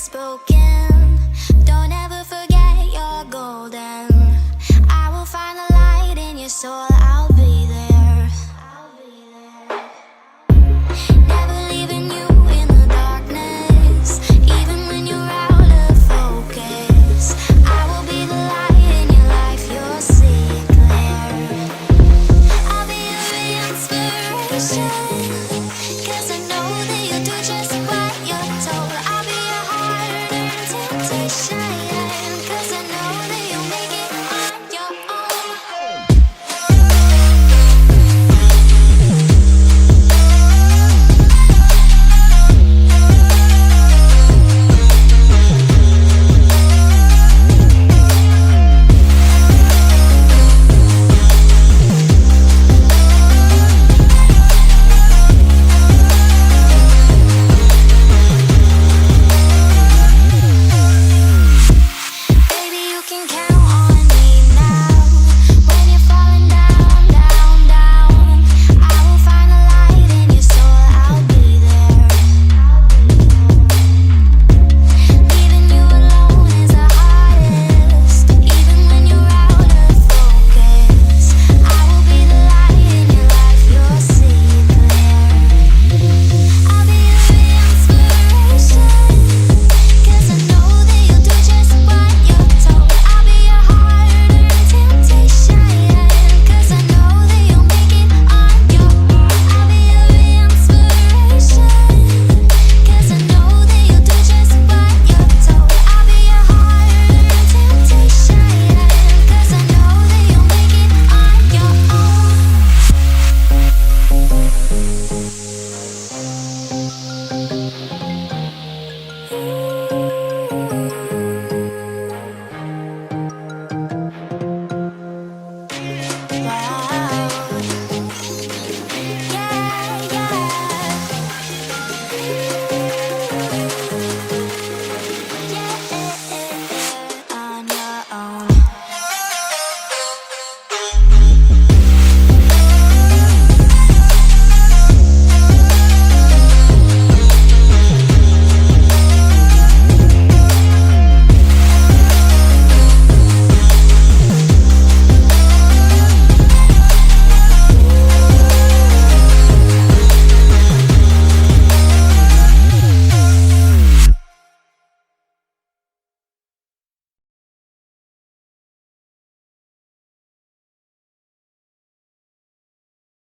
is broken. Don't ever forget you're golden. I will find the light in your soul. I'll be there. Never leaving you in the darkness, even when you're out of focus. I will be the light in your life. You'll see it clear. I'll be your inspiration, 'cause I know that you'll do just what you're told. I'll be your heart and temptation, 'cause I know that you'll make it on your own. Baby, you can count on me now. When you're falling down, down, down, I will find the light in your soul. I'll be there. Leaving you alone is the hardest, even when you're out of focus. I will be the light in your life. You'll see it clear. I'll be your inspiration, 'cause I know that you'll do just what you're told. I'll be your heart and temptation, 'cause I know that you'll make it on your own. I'll be your inspiration, 'cause I know that you'll do just what you're told. I'll be your heart and temptation, 'cause I know that you'll make it on your own.